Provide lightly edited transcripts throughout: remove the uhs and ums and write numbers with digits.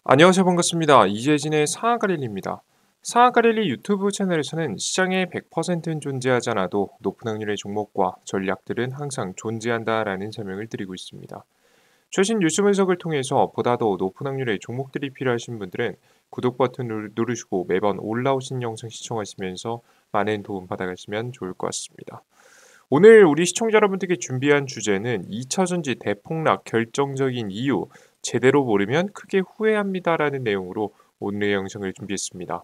안녕하세요. 반갑습니다. 이재진의 상하가릴리입니다. 상하가릴리 유튜브 채널에서는 시장에 100%는 존재하지 않아도 높은 확률의 종목과 전략들은 항상 존재한다라는 설명을 드리고 있습니다. 최신 뉴스 분석을 통해서 보다 더 높은 확률의 종목들이 필요하신 분들은 구독 버튼을 누르시고 매번 올라오신 영상 시청하시면서 많은 도움 받아가시면 좋을 것 같습니다. 오늘 우리 시청자 여러분들께 준비한 주제는 2차전지 대폭락 결정적인 이유, 제대로 모르면 크게 후회합니다라는 내용으로 오늘의 영상을 준비했습니다.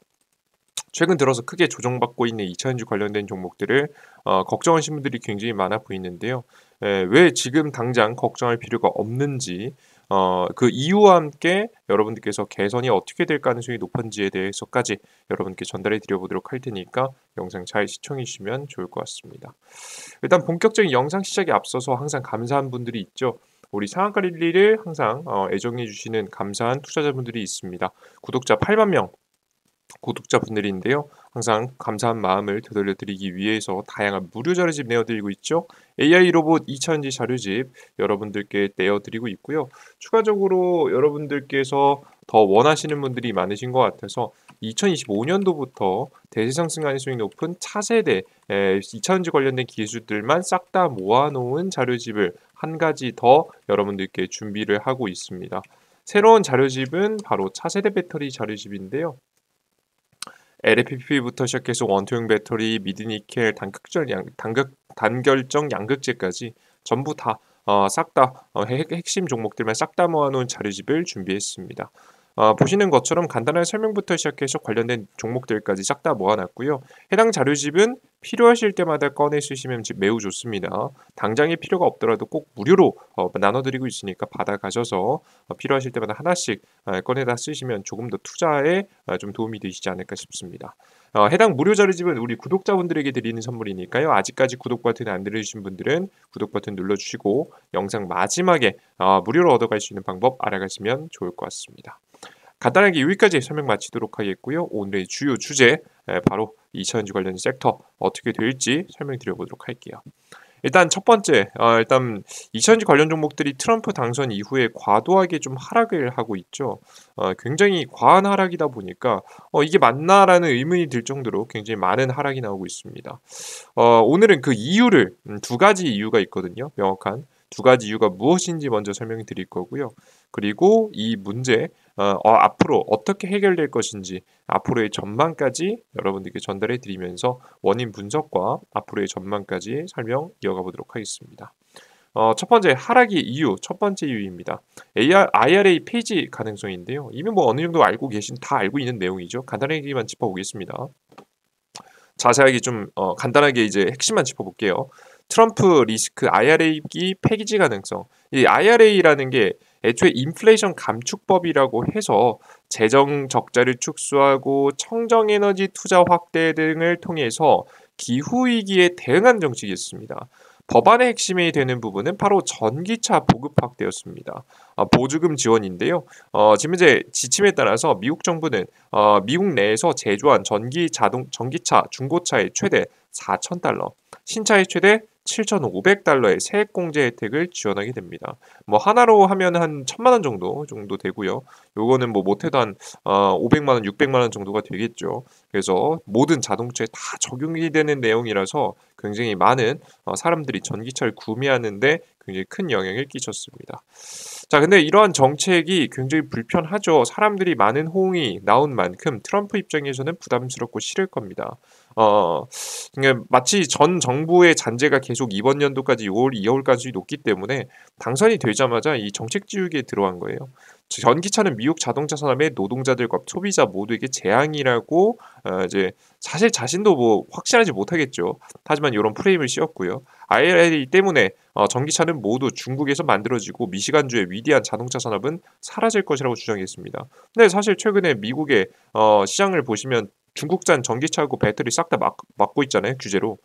최근 들어서 크게 조정받고 있는 2차전지 관련된 종목들을 걱정하시는 분들이 굉장히 많아 보이는데요. 왜 지금 당장 걱정할 필요가 없는지, 그 이유와 함께 여러분들께서 개선이 어떻게 될 가능성이 높은지에 대해서까지 여러분께 전달해 드려보도록 할 테니까 영상 잘 시청해 주시면 좋을 것 같습니다. 일단 본격적인 영상 시작에 앞서서 항상 감사한 분들이 있죠. 우리 상한가릴리를 항상 애정해 주시는 감사한 투자자분들이 있습니다. 구독자 8만 명 구독자분들인데요. 항상 감사한 마음을 되돌려드리기 위해서 다양한 무료 자료집 내어드리고 있죠. AI 로봇 2차전지 자료집 여러분들께 내어드리고 있고요. 추가적으로 여러분들께서 더 원하시는 분들이 많으신 것 같아서 2025년도부터 대세 상승 가능성이 높은 차세대 2차전지 관련된 기술들만 싹 다 모아놓은 자료집을 한 가지 더 여러분들께 준비를 하고 있습니다. 새로운 자료집은 바로 차세대 배터리 자료집인데요. LFP부터 시작해서 원투형 배터리, 미드니켈, 단결정 양극재까지 전부 다 싹 다 핵심 종목들만 싹 다 모아놓은 자료집을 준비했습니다. 보시는 것처럼 간단한 설명부터 시작해서 관련된 종목들까지 싹 다 모아놨고요. 해당 자료집은 필요하실 때마다 꺼내 쓰시면 매우 좋습니다. 당장에 필요가 없더라도 꼭 무료로 나눠드리고 있으니까 받아가셔서 필요하실 때마다 하나씩 꺼내다 쓰시면 조금 더 투자에 좀 도움이 되시지 않을까 싶습니다. 해당 무료 자료집은 우리 구독자분들에게 드리는 선물이니까요. 아직까지 구독 버튼 안 누르신 분들은 구독 버튼 눌러주시고 영상 마지막에 무료로 얻어갈 수 있는 방법 알아가시면 좋을 것 같습니다. 간단하게 여기까지 설명 마치도록 하겠고요. 오늘의 주요 주제 바로 2차전지 관련 섹터 어떻게 될지 설명드려보도록 할게요. 일단 첫 번째, 일단 2차전지 관련 종목들이 트럼프 당선 이후에 과도하게 좀 하락을 하고 있죠. 굉장히 과한 하락이다 보니까 이게 맞나라는 의문이 들 정도로 굉장히 많은 하락이 나오고 있습니다. 오늘은 그 이유를 두 가지 이유가 있거든요. 명확한 두 가지 이유가 무엇인지 먼저 설명해 드릴 거고요. 그리고 이 문제 앞으로 어떻게 해결될 것인지 앞으로의 전망까지 여러분들께 전달해 드리면서 원인 분석과 앞으로의 전망까지 설명 이어가 보도록 하겠습니다. 첫 번째 하락의 이유, 첫 번째 이유입니다. IRA 폐지 가능성인데요. 이미 뭐 어느 정도 알고 다 알고 있는 내용이죠. 간단하게만 짚어보겠습니다. 자세하게 좀 간단하게 이제 핵심만 짚어볼게요. 트럼프 리스크 IRA기 폐지 가능성. 이 IRA라는 게 애초에 인플레이션 감축법이라고 해서 재정 적자를 축소하고 청정에너지 투자 확대 등을 통해서 기후 위기에 대응한 정책이었습니다. 법안의 핵심이 되는 부분은 바로 전기차 보급 확대였습니다. 보조금 지원인데요. 지금 이제 지침에 따라서 미국 정부는 미국 내에서 제조한 전기차 중고차의 최대 4,000달러, 신차의 최대 7,500달러의 세액 공제 혜택을 지원하게 됩니다. 뭐 하나로 하면 한 1,000만 원 정도 되고요. 요거는 뭐 못해도 한 500만 원, 600만 원 정도가 되겠죠. 그래서 모든 자동차에 다 적용이 되는 내용이라서 굉장히 많은 사람들이 전기차를 구매하는데 굉장히 큰 영향을 끼쳤습니다. 자, 근데 이러한 정책이 굉장히 불편하죠. 사람들이 많은 호응이 나온 만큼 트럼프 입장에서는 부담스럽고 싫을 겁니다. 그러니까 마치 전 정부의 잔재가 계속 이번 연도까지 이어올 가능성이 높기 때문에 당선이 되자마자 이 정책 지우기에 들어간 거예요. 전기차는 미국 자동차 산업의 노동자들과 소비자 모두에게 재앙이라고 이제 사실 자신도 뭐 확신하지 못하겠죠. 하지만 이런 프레임을 씌웠고요. IRA 때문에 전기차는 모두 중국에서 만들어지고 미시간주의 위대한 자동차 산업은 사라질 것이라고 주장했습니다. 근데 사실 최근에 미국의 시장을 보시면 중국산 전기차하고 배터리 싹 다 막고 있잖아요. 규제로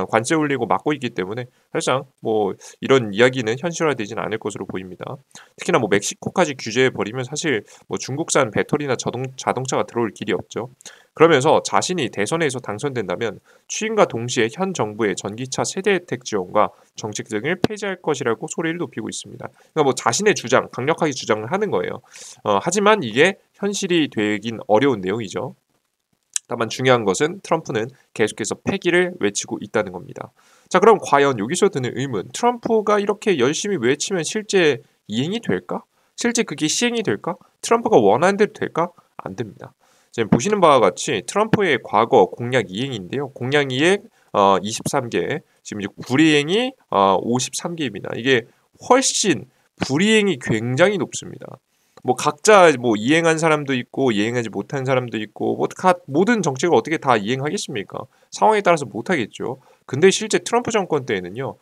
관세 올리고 막고 있기 때문에 사실상 뭐 이런 이야기는 현실화되지는 않을 것으로 보입니다. 특히나 뭐 멕시코까지 규제해 버리면 사실 뭐 중국산 배터리나 자동차가 들어올 길이 없죠. 그러면서 자신이 대선에서 당선된다면 취임과 동시에 현 정부의 전기차 세대 혜택 지원과 정책 등을 폐지할 것이라고 소리를 높이고 있습니다. 그러니까 뭐 자신의 주장, 강력하게 주장을 하는 거예요. 하지만 이게 현실이 되긴 어려운 내용이죠. 다만 중요한 것은 트럼프는 계속해서 패기를 외치고 있다는 겁니다. 자, 그럼 과연 여기서 드는 의문, 트럼프가 이렇게 열심히 외치면 실제 이행이 될까? 실제 그게 시행이 될까? 트럼프가 원하는 대로 될까? 안 됩니다. 지금 보시는 바와 같이 트럼프의 과거 공약 이행인데요. 공약 이행 23개, 지금 이제 불이행이 53개입니다. 이게 훨씬 불이행이 굉장히 높습니다. 뭐 각자 뭐 이행한 사람도 있고 이행하지 못한 사람도 있고 모든 정책을 어떻게 다 이행하겠습니까? 상황에 따라서 못 하겠죠. 근데 실제 트럼프 정권 때에는요.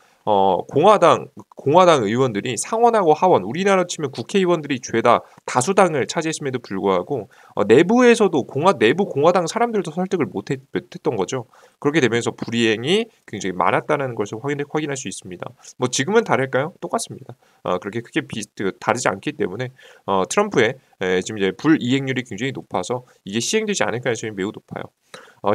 공화당 의원들이 상원하고 하원, 우리나라로 치면 국회의원들이 죄다 다수당을 차지했음에도 불구하고 내부에서도 내부 공화당 사람들도 설득을 못했던 거죠. 그렇게 되면서 불이행이 굉장히 많았다는 것을 확인할 수 있습니다. 뭐 지금은 다를까요? 똑같습니다. 그렇게 크게 다르지 않기 때문에 트럼프의 지금 이제 불이행률이 굉장히 높아서 이게 시행되지 않을 가능성이 매우 높아요.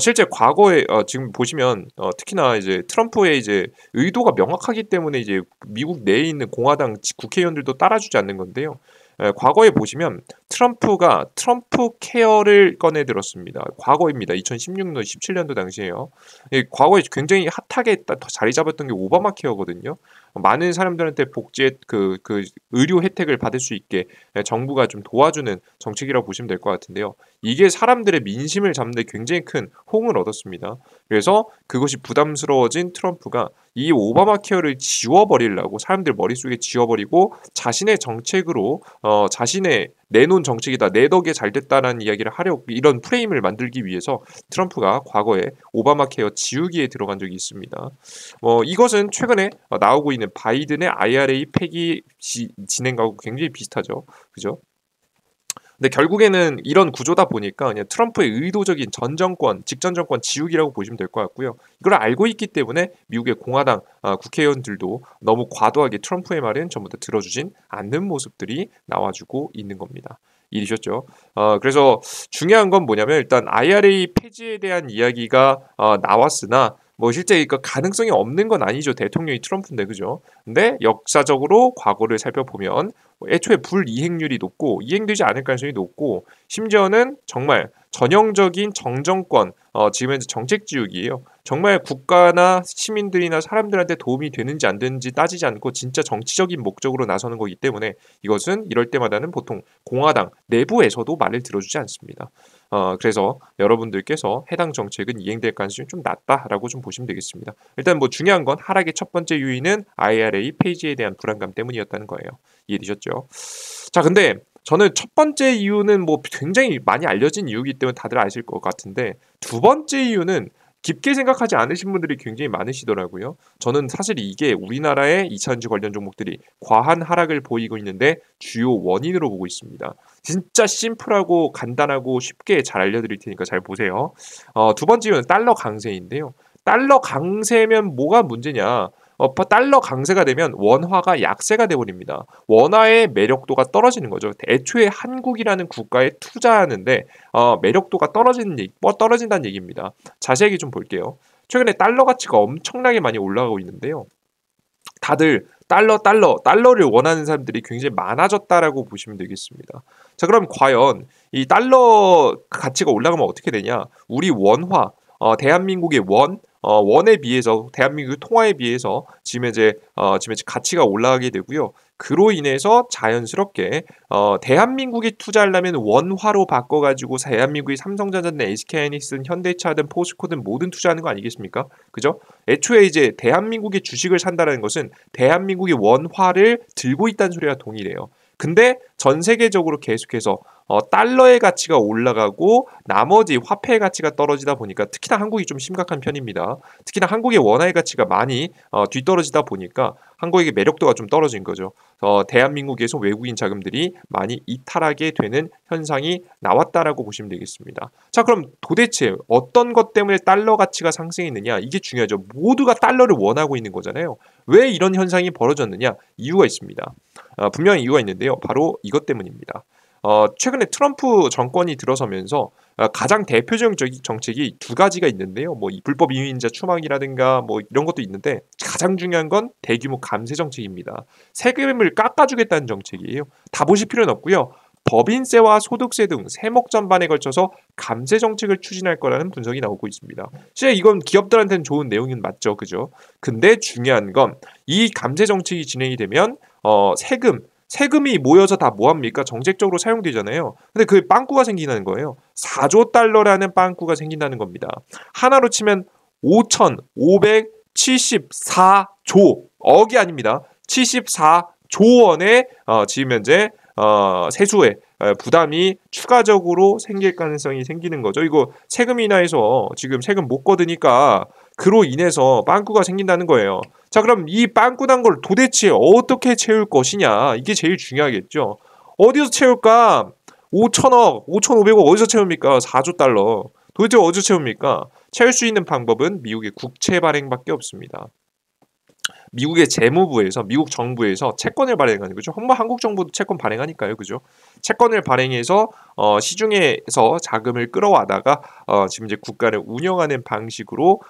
실제 과거에 지금 보시면 특히나 이제 트럼프의 이제 의도가 명확하기 때문에 이제 미국 내에 있는 공화당 국회의원들도 따라주지 않는 건데요. 과거에 보시면 트럼프가 트럼프 케어를 꺼내 들었습니다. 과거입니다. 2016년, 17년도 당시에요. 과거에 굉장히 핫하게 자리 잡았던 게 오바마 케어거든요. 많은 사람들한테 복지 그 의료 혜택을 받을 수 있게 정부가 좀 도와주는 정책이라고 보시면 될 것 같은데요. 이게 사람들의 민심을 잡는 데 굉장히 큰 호응을 얻었습니다. 그래서 그것이 부담스러워진 트럼프가 이 오바마 케어를 지워버리려고 사람들 머릿속에 지워버리고 자신의 정책으로 자신의 내놓은 정책이다 내 덕에 잘 됐다라는 이야기를 하려고 이런 프레임을 만들기 위해서 트럼프가 과거에 오바마 케어 지우기에 들어간 적이 있습니다. 이것은 최근에 나오고 있는 바이든의 IRA 폐기 진행하고 굉장히 비슷하죠. 그죠? 근데 결국에는 이런 구조다 보니까 그냥 트럼프의 의도적인 직전 정권 지우기라고 보시면 될 것 같고요. 이걸 알고 있기 때문에 미국의 공화당 국회의원들도 너무 과도하게 트럼프의 말은 전부 다 들어주진 않는 모습들이 나와주고 있는 겁니다. 이해되셨죠? 그래서 중요한 건 뭐냐면 일단 IRA 폐지에 대한 이야기가 나왔으나 뭐 실제 이거 가능성이 없는 건 아니죠. 대통령이 트럼프인데 그죠? 근데 역사적으로 과거를 살펴보면 애초에 불이행률이 높고 이행되지 않을 가능성이 높고 심지어는 정말 전형적인 정정권 지금 현재 정책 지우기예요. 정말 국가나 시민들이나 사람들한테 도움이 되는지 안 되는지 따지지 않고 진짜 정치적인 목적으로 나서는 거기 때문에 이것은 이럴 때마다는 보통 공화당 내부에서도 말을 들어주지 않습니다. 그래서 여러분들께서 해당 정책은 이행될 가능성이 좀 낮다라고 좀 보시면 되겠습니다. 일단 뭐 중요한 건 하락의 첫 번째 요인은 IRA 폐지에 대한 불안감 때문이었다는 거예요. 이해되셨죠? 자, 근데 저는 첫 번째 이유는 뭐 굉장히 많이 알려진 이유이기 때문에 다들 아실 것 같은데 두 번째 이유는 깊게 생각하지 않으신 분들이 굉장히 많으시더라고요. 저는 사실 이게 우리나라의 2차전지 관련 종목들이 과한 하락을 보이고 있는데 주요 원인으로 보고 있습니다. 진짜 심플하고 간단하고 쉽게 잘 알려드릴 테니까 잘 보세요. 두 번째 이유는 달러 강세인데요. 달러 강세면 뭐가 문제냐? 달러 강세가 되면 원화가 약세가 되어버립니다. 원화의 매력도가 떨어지는 거죠. 애초에 한국이라는 국가에 투자하는데 매력도가 떨어진다는 얘기입니다. 자세하게 좀 볼게요. 최근에 달러 가치가 엄청나게 많이 올라가고 있는데요. 다들 달러를 원하는 사람들이 굉장히 많아졌다라고 보시면 되겠습니다. 자, 그럼 과연 이 달러 가치가 올라가면 어떻게 되냐? 우리 원화, 대한민국의 원에 비해서 대한민국 통화에 비해서 지금 이제 가치가 올라가게 되고요. 그로 인해서 자연스럽게 대한민국에 투자하려면 원화로 바꿔가지고 대한민국의 삼성전자든 SK하이닉스든 현대차든 포스코든 모든 투자하는 거 아니겠습니까? 그죠? 애초에 이제 대한민국의 주식을 산다는 것은 대한민국의 원화를 들고 있다는 소리가 동일해요. 근데 전 세계적으로 계속해서 달러의 가치가 올라가고 나머지 화폐의 가치가 떨어지다 보니까 특히나 한국이 좀 심각한 편입니다. 특히나 한국의 원화의 가치가 많이 뒤떨어지다 보니까 한국의 매력도가 좀 떨어진 거죠. 대한민국에서 외국인 자금들이 많이 이탈하게 되는 현상이 나왔다라고 보시면 되겠습니다. 자, 그럼 도대체 어떤 것 때문에 달러 가치가 상승했느냐? 이게 중요하죠. 모두가 달러를 원하고 있는 거잖아요. 왜 이런 현상이 벌어졌느냐? 이유가 있습니다. 분명히 이유가 있는데요. 바로 이것 때문입니다. 최근에 트럼프 정권이 들어서면서 가장 대표적인 정책이 두 가지가 있는데요. 뭐 불법 이민자 추방이라든가 뭐 이런 것도 있는데 가장 중요한 건 대규모 감세 정책입니다. 세금을 깎아주겠다는 정책이에요. 다 보실 필요는 없고요. 법인세와 소득세 등 세목 전반에 걸쳐서 감세 정책을 추진할 거라는 분석이 나오고 있습니다. 실제 이건 기업들한테는 좋은 내용은 맞죠, 그죠? 근데 중요한 건 이 감세 정책이 진행이 되면 세금이 모여서 다 뭐합니까? 정책적으로 사용되잖아요. 근데 그 빵꾸가 생기는 거예요. 4조 달러라는 빵꾸가 생긴다는 겁니다. 하나로 치면 5,574조 억이 아닙니다. 74조 원의 지금 현재 세수의 부담이 추가적으로 생길 가능성이 생기는 거죠. 이거 세금 인하해서 지금 세금 못 걷으니까 그로 인해서 빵꾸가 생긴다는 거예요. 자, 그럼 이 빵꾸 난 걸 도대체 어떻게 채울 것이냐? 이게 제일 중요하겠죠. 어디서 채울까? 5천억, 5,500억 어디서 채웁니까? 4조 달러. 도대체 어디서 채웁니까? 채울 수 있는 방법은 미국의 국채 발행밖에 없습니다. 미국의 재무부에서 미국 정부에서 채권을 발행하는 거죠. 한국 정부도 채권 발행하니까요, 그죠? 채권을 발행해서 시중에서 자금을 끌어와다가 지금 이제 국가를 운영하는 방식으로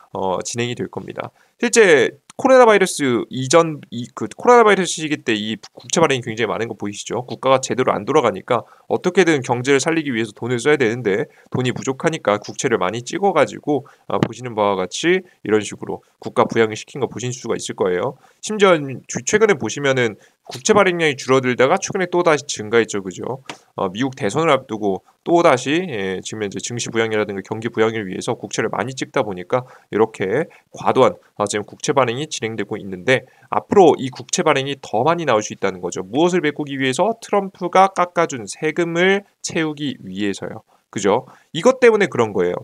진행이 될 겁니다. 실제 코로나 바이러스 이전 그 코로나 바이러스 시기 때 이 국채 발행이 굉장히 많은 거 보이시죠? 국가가 제대로 안 돌아가니까 어떻게든 경제를 살리기 위해서 돈을 써야 되는데 돈이 부족하니까 국채를 많이 찍어가지고 보시는 바와 같이 이런 식으로 국가 부양을 시킨 거 보실 수가 있을 거예요. 심지어 최근에 보시면은 국채 발행량이 줄어들다가 최근에 또 다시 증가했죠, 그죠? 미국 대선을 앞두고 또 다시 지금 이제 증시 부양이라든가 경기 부양을 위해서 국채를 많이 찍다 보니까 이렇게 과도한 지금 국채 발행이 진행되고 있는데 앞으로 이 국채 발행이 더 많이 나올 수 있다는 거죠. 무엇을 메꾸기 위해서? 트럼프가 깎아준 세금을 채우기 위해서요. 그죠? 이것 때문에 그런 거예요.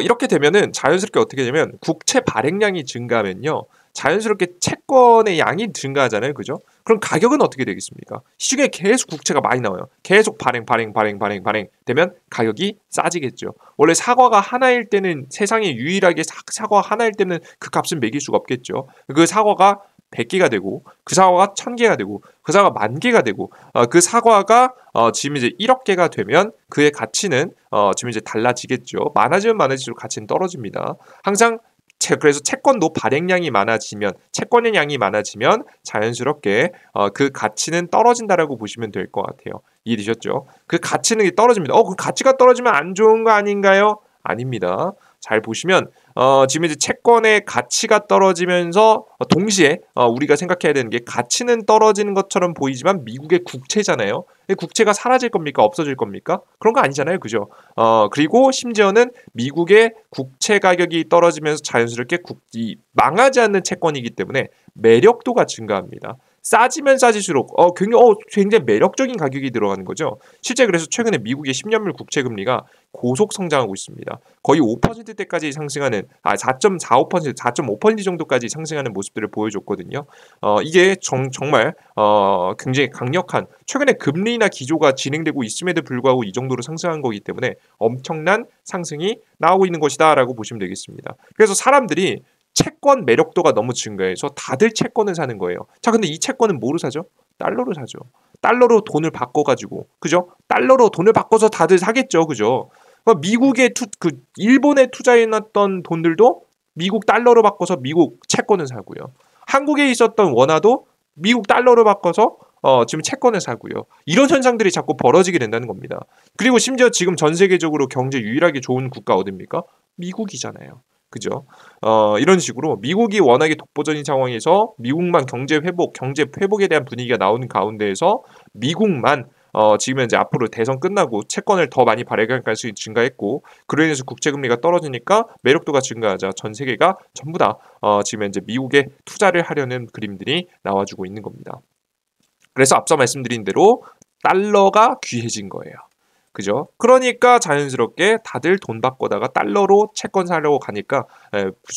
이렇게 되면은 자연스럽게 어떻게 되냐면 국채 발행량이 증가하면요. 자연스럽게 채권의 양이 증가하잖아요. 그죠? 그럼 가격은 어떻게 되겠습니까? 시중에 계속 국채가 많이 나와요. 계속 발행 되면 가격이 싸지겠죠. 원래 사과가 하나일 때는 세상에 유일하게 사과 하나일 때는 그 값은 매길 수가 없겠죠. 그 사과가 100개가 되고 그 사과가 1000개가 되고 그 사과가 10,000개가 되고 그 사과가 지금 이제 1억 개가 되면 그의 가치는 지금 이제 달라지겠죠. 많아지면 많아질수록 가치는 떨어집니다. 항상 그래서 채권도 발행량이 많아지면 채권의 양이 많아지면 자연스럽게 그 가치는 떨어진다라고 보시면 될 것 같아요. 이해되셨죠? 그 가치는 떨어집니다. 그 가치가 떨어지면 안 좋은 거 아닌가요? 아닙니다. 잘 보시면 지금 이제 채권의 가치가 떨어지면서 동시에 우리가 생각해야 되는 게 가치는 떨어지는 것처럼 보이지만 미국의 국채잖아요. 국채가 사라질 겁니까? 없어질 겁니까? 그런 거 아니잖아요. 그죠? 그리고 심지어는 미국의 국채 가격이 떨어지면서 자연스럽게 망하지 않는 채권이기 때문에 매력도가 증가합니다. 싸지면 싸질수록 굉장히 매력적인 가격이 들어가는 거죠. 실제 그래서 최근에 미국의 10년물 국채 금리가 고속 성장하고 있습니다. 거의 5%대까지 상승하는 4.45%, 4.5% 정도까지 상승하는 모습들을 보여줬거든요. 이게 정말 굉장히 강력한 최근에 금리나 기조가 진행되고 있음에도 불구하고 이 정도로 상승한 거기 때문에 엄청난 상승이 나오고 있는 것이다라고 보시면 되겠습니다. 그래서 사람들이 채권 매력도가 너무 증가해서 다들 채권을 사는 거예요. 자, 근데 이 채권은 뭐로 사죠? 달러로 사죠. 달러로 돈을 바꿔가지고, 그죠? 달러로 돈을 바꿔서 다들 사겠죠, 그죠? 일본에 투자해놨던 돈들도 미국 달러로 바꿔서 미국 채권을 사고요. 한국에 있었던 원화도 미국 달러로 바꿔서 지금 채권을 사고요. 이런 현상들이 자꾸 벌어지게 된다는 겁니다. 그리고 심지어 지금 전 세계적으로 경제 유일하게 좋은 국가 어딥니까? 미국이잖아요. 그죠? 이런 식으로 미국이 워낙에 독보적인 상황에서 미국만 경제 회복에 대한 분위기가 나오는 가운데에서 미국만 지금 이제 앞으로 대선 끝나고 채권을 더 많이 발행할 가능성이 증가했고 그로 인해서 국채 금리가 떨어지니까 매력도가 증가하자 전 세계가 전부 다 지금 이제 미국에 투자를 하려는 그림들이 나와주고 있는 겁니다. 그래서 앞서 말씀드린 대로 달러가 귀해진 거예요. 그죠? 그러니까 자연스럽게 다들 돈 바꿔다가 달러로 채권 사려고 가니까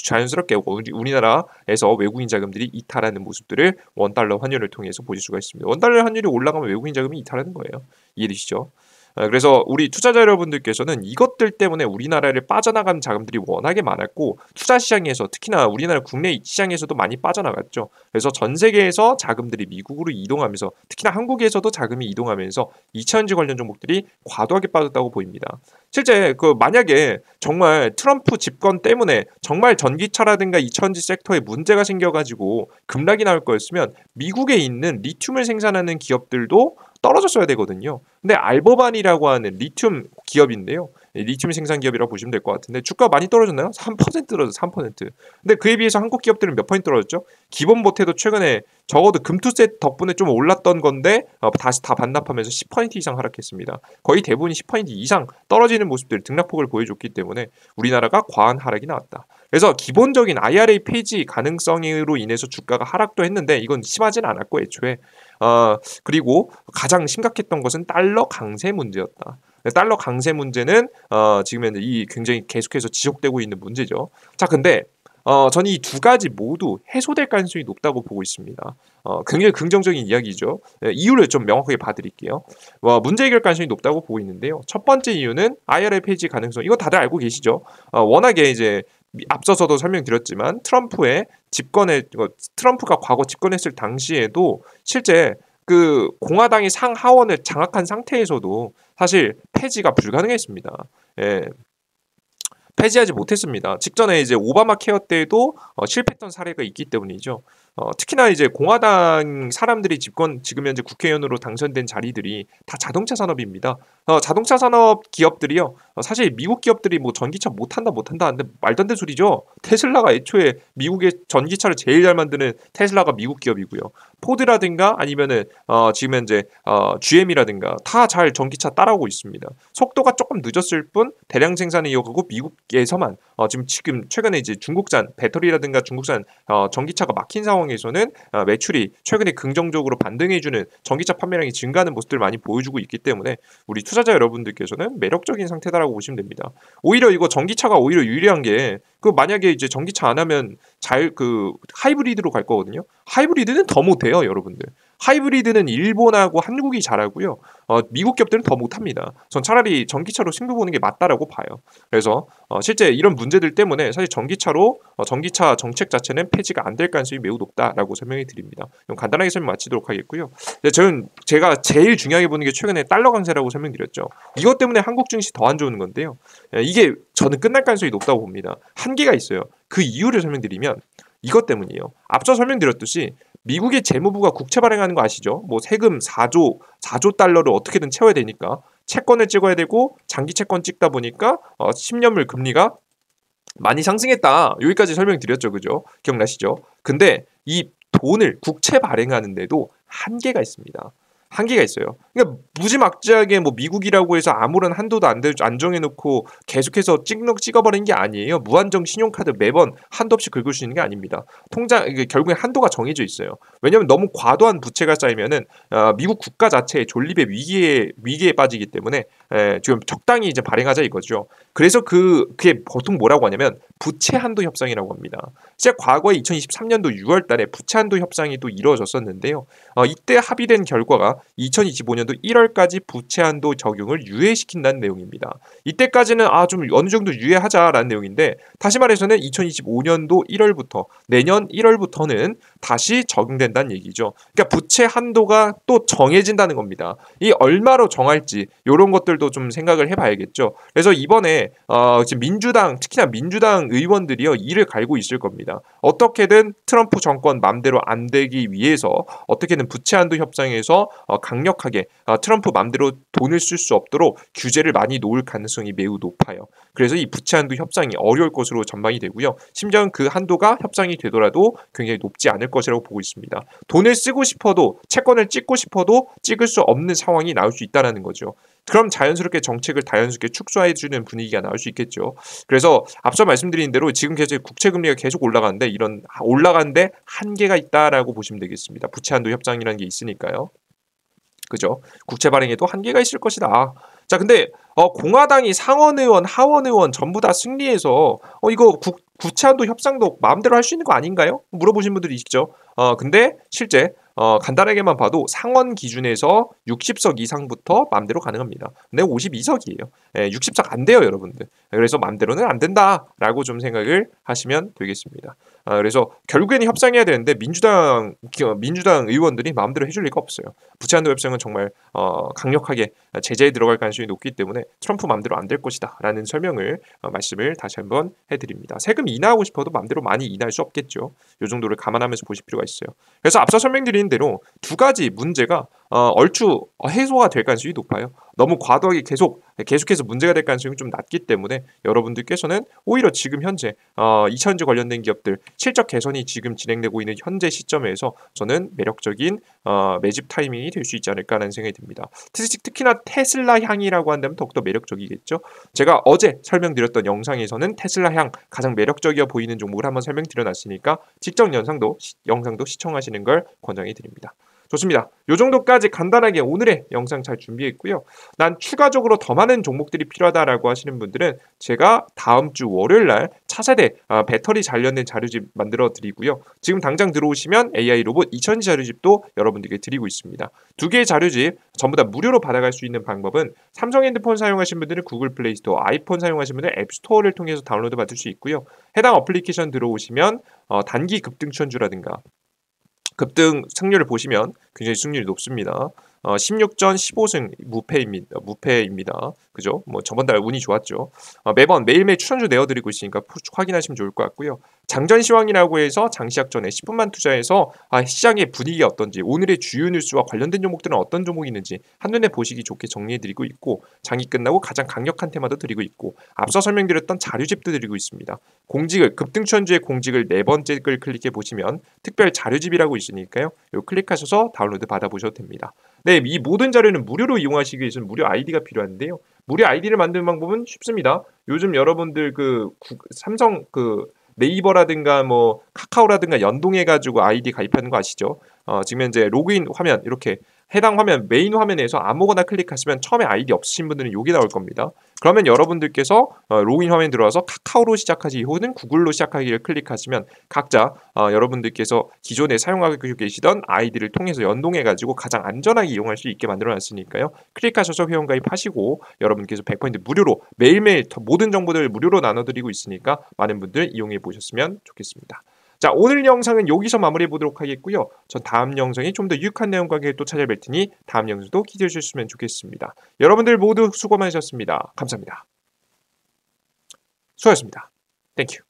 자연스럽게 우리나라에서 외국인 자금들이 이탈하는 모습들을 원달러 환율을 통해서 보실 수가 있습니다. 원달러 환율이 올라가면 외국인 자금이 이탈하는 거예요. 이해되시죠? 그래서 우리 투자자 여러분들께서는 이것들 때문에 우리나라를 빠져나간 자금들이 워낙에 많았고 투자 시장에서 특히나 우리나라 국내 시장에서도 많이 빠져나갔죠. 그래서 전 세계에서 자금들이 미국으로 이동하면서 특히나 한국에서도 자금이 이동하면서 2차전지 관련 종목들이 과도하게 빠졌다고 보입니다. 실제 만약에 정말 트럼프 집권 때문에 정말 전기차라든가 2차전지 섹터에 문제가 생겨가지고 급락이 나올 거였으면 미국에 있는 리튬을 생산하는 기업들도 떨어졌어야 되거든요. 근데 알버반이라고 하는 리튬 기업인데요. 리튬 생산 기업이라고 보시면 될 것 같은데 주가 많이 떨어졌나요? 3% 떨어져 3%. 근데 그에 비해서 한국 기업들은 몇 퍼센트 떨어졌죠? 기본 보태도 최근에 적어도 금투세 덕분에 좀 올랐던 건데 다시 다 반납하면서 10% 이상 하락했습니다. 거의 대부분이 10% 이상 떨어지는 모습들 등락폭을 보여줬기 때문에 우리나라가 과한 하락이 나왔다. 그래서 기본적인 IRA 폐지 가능성으로 인해서 주가가 하락도 했는데 이건 심하진 않았고 애초에 그리고 가장 심각했던 것은 달러 강세 문제였다. 달러 강세 문제는 지금 현재 이 굉장히 계속해서 지속되고 있는 문제죠. 자, 근데 저는 이 두 가지 모두 해소될 가능성이 높다고 보고 있습니다. 굉장히 긍정적인 이야기죠. 이유를 좀 명확하게 봐드릴게요. 문제 해결 가능성이 높다고 보고 있는데요. 첫 번째 이유는 IRA 폐지 가능성. 이거 다들 알고 계시죠? 워낙에 이제 앞서서도 설명드렸지만 트럼프가 과거 집권했을 당시에도 실제 그 공화당이 상하원을 장악한 상태에서도 사실 폐지가 불가능했습니다. 예. 폐지하지 못했습니다. 직전에 이제 오바마 케어 때도 실패했던 사례가 있기 때문이죠. 특히나 이제 공화당 사람들이 지금 현재 국회의원으로 당선된 자리들이 다 자동차 산업입니다. 자동차 산업 기업들이요. 사실 미국 기업들이 뭐 전기차 못한다 하는데 말도 안 되는 소리죠. 테슬라가 애초에 미국의 전기차를 제일 잘 만드는 테슬라가 미국 기업이고요. 포드라든가 아니면은 지금 현재 GM이라든가 다 잘 전기차 따라오고 있습니다. 속도가 조금 늦었을 뿐 대량 생산을 이어가고 미국에서만 지금 최근에 이제 중국산 배터리라든가 중국산 전기차가 막힌 상황에서는 매출이 최근에 긍정적으로 반등해주는 전기차 판매량이 증가하는 모습들을 많이 보여주고 있기 때문에 우리 투자자 여러분들께서는 매력적인 상태다라고 보시면 됩니다. 오히려 이거 전기차가 오히려 유리한 게 만약에 이제 전기차 안 하면 하이브리드로 갈 거거든요. 하이브리드는 더 못해요, 여러분들. 하이브리드는 일본하고 한국이 잘하고요. 미국 기업들은 더 못합니다. 전 차라리 전기차로 승부 보는 게 맞다라고 봐요. 그래서 실제 이런 문제들 때문에 사실 전기차 정책 자체는 폐지가 안 될 가능성이 매우 높다라고 설명해 드립니다. 그럼 간단하게 설명 마치도록 하겠고요. 제가 제일 중요하게 보는 게 최근에 달러 강세라고 설명드렸죠. 이것 때문에 한국 증시 더 안 좋은 건데요. 이게 저는 끝날 가능성이 높다고 봅니다. 한계가 있어요. 그 이유를 설명드리면 이것 때문이에요. 앞서 설명드렸듯이 미국의 재무부가 국채 발행하는 거 아시죠? 뭐 세금 4조 달러를 어떻게든 채워야 되니까 채권을 찍어야 되고 장기 채권 찍다 보니까 10년물 금리가 많이 상승했다. 여기까지 설명드렸죠. 그죠? 기억나시죠? 근데 이 돈을 국채 발행하는데도 한계가 있습니다. 한계가 있어요. 그러니까 무지막지하게 뭐 미국이라고 해서 아무런 한도도 안 정해놓고 계속해서 찍어버리는 게 아니에요. 무한정 신용카드 매번 한도 없이 긁을 수 있는 게 아닙니다. 결국에 한도가 정해져 있어요. 왜냐하면 너무 과도한 부채가 쌓이면은 미국 국가 자체의 존립의 위기에 빠지기 때문에 지금 적당히 이제 발행하자 이거죠. 그래서 그게 보통 뭐라고 하냐면 부채 한도 협상이라고 합니다. 진짜 과거에 2023년도 6월달에 부채 한도 협상이 또 이루어졌었는데요. 이때 합의된 결과가 2025년도 1월까지 부채 한도 적용을 유예시킨다는 내용입니다. 이때까지는 좀 어느 정도 유예하자라는 내용인데 다시 말해서는 2025년도 1월부터 내년 1월부터는 다시 적용된다는 얘기죠. 그러니까 부채 한도가 또 정해진다는 겁니다. 이 얼마로 정할지 이런 것들도 좀 생각을 해봐야겠죠. 그래서 이번에 지금 특히나 민주당 의원들이요 이를 갈고 있을 겁니다. 어떻게든 트럼프 정권 맘대로 안 되기 위해서 어떻게든 부채 한도 협상에서 강력하게 트럼프 맘대로 돈을 쓸 수 없도록 규제를 많이 놓을 가능성이 매우 높아요. 그래서 이 부채 한도 협상이 어려울 것으로 전망이 되고요. 심지어는 그 한도가 협상이 되더라도 굉장히 높지 않을 것이라고 보고 있습니다. 돈을 쓰고 싶어도 채권을 찍고 싶어도 찍을 수 없는 상황이 나올 수 있다는 거죠. 그럼 자연스럽게 정책을 축소해주는 분위기가 나올 수 있겠죠. 그래서 앞서 말씀드린 대로 지금 계속 국채 금리가 계속 올라가는데 올라가는데 한계가 있다라고 보시면 되겠습니다. 부채 한도 협상이라는 게 있으니까요. 그죠? 국채 발행에도 한계가 있을 것이다. 자, 근데 공화당이 상원 의원, 하원 의원 전부 다 승리해서 이거 부채 한도 협상도 마음대로 할 수 있는 거 아닌가요? 물어보신 분들이 있죠. 근데 실제 간단하게만 봐도 상원 기준에서 60석 이상부터 마음대로 가능합니다. 근데 52석이에요. 60석 안 돼요, 여러분들. 그래서 맘대로는 안 된다라고 좀 생각을 하시면 되겠습니다. 그래서 결국에는 협상해야 되는데 민주당 의원들이 마음대로 해줄 리가 없어요. 부채한도 협상은 정말 강력하게 제재에 들어갈 가능성이 높기 때문에 트럼프 맘대로 안 될 것이다라는 설명을 말씀을 다시 한번 해드립니다. 세금 인하하고 싶어도 맘대로 많이 인하할 수 없겠죠. 이 정도를 감안하면서 보실 필요가 있어요. 그래서 앞서 설명드린 대로 두 가지 문제가 얼추 해소가 될 가능성이 높아요. 너무 과도하게 계속해서 문제가 될 가능성이 좀 낮기 때문에 여러분들께서는 오히려 지금 현재 2차전지 관련된 기업들 실적 개선이 지금 진행되고 있는 현재 시점에서 저는 매력적인 매집 타이밍이 될 수 있지 않을까라는 생각이 듭니다. 특히나 테슬라 향이라고 한다면 더욱더 매력적이겠죠. 제가 어제 설명드렸던 영상에서는 테슬라 향 가장 매력적이어 보이는 종목을 한번 설명드려놨으니까 직전 영상도 시청하시는 걸 권장해 드립니다. 좋습니다. 이 정도까지 간단하게 오늘의 영상 잘 준비했고요. 난 추가적으로 더 많은 종목들이 필요하다라고 하시는 분들은 제가 다음 주 월요일 날 차세대 배터리 관련된 자료집 만들어 드리고요. 지금 당장 들어오시면 AI 로봇 2000지 자료집도 여러분들께 드리고 있습니다. 두 개의 자료집 전부 다 무료로 받아갈 수 있는 방법은 삼성 핸드폰 사용하시는 분들은 구글 플레이 스토어, 아이폰 사용하시는 분들은 앱 스토어를 통해서 다운로드 받을 수 있고요. 해당 어플리케이션 들어오시면 단기 급등 추천주라든가 급등 승률을 보시면 굉장히 승률이 높습니다. 16전 15승 무패입니다. 그죠? 뭐 저번 달 운이 좋았죠. 매일매일 추천주 내어드리고 있으니까 확인하시면 좋을 것 같고요. 장전 시황이라고 해서 장시작 전에 10분만 투자해서 시장의 분위기가 어떤지, 오늘의 주요 뉴스와 관련된 종목들은 어떤 종목이 있는지 한눈에 보시기 좋게 정리해드리고 있고, 장이 끝나고 가장 강력한 테마도 드리고 있고, 앞서 설명드렸던 자료집도 드리고 있습니다. 급등 추천주의 공직을 네 번째 글 클릭해 보시면 특별 자료집이라고 있으니까요. 이거 클릭하셔서 다운로드 받아보셔도 됩니다. 네, 이 모든 자료는 무료로 이용하시기 위해서는 무료 아이디가 필요한데요. 무료 아이디를 만드는 방법은 쉽습니다. 요즘 여러분들 삼성 네이버라든가 뭐 카카오라든가 연동해 가지고 아이디 가입하는 거 아시죠? 지금 현재 로그인 화면 이렇게 해당 화면 메인 화면에서 아무거나 클릭하시면 처음에 아이디 없으신 분들은 여기 나올 겁니다. 그러면 여러분들께서 로그인 화면 들어와서 카카오로 시작하지 혹은 구글로 시작하기를 클릭하시면 각자 여러분들께서 기존에 사용하고 계시던 아이디를 통해서 연동해 가지고 가장 안전하게 이용할 수 있게 만들어 놨으니까요. 클릭하셔서 회원 가입하시고 여러분께서 100% 무료로 매일매일 모든 정보들을 무료로 나눠드리고 있으니까 많은 분들 이용해 보셨으면 좋겠습니다. 자, 오늘 영상은 여기서 마무리해 보도록 하겠고요. 전 다음 영상이 좀 더 유익한 내용과 또 찾아뵐 테니 다음 영상도 기대해 주셨으면 좋겠습니다. 여러분들 모두 수고 많으셨습니다. 감사합니다. 수고하셨습니다. 땡큐.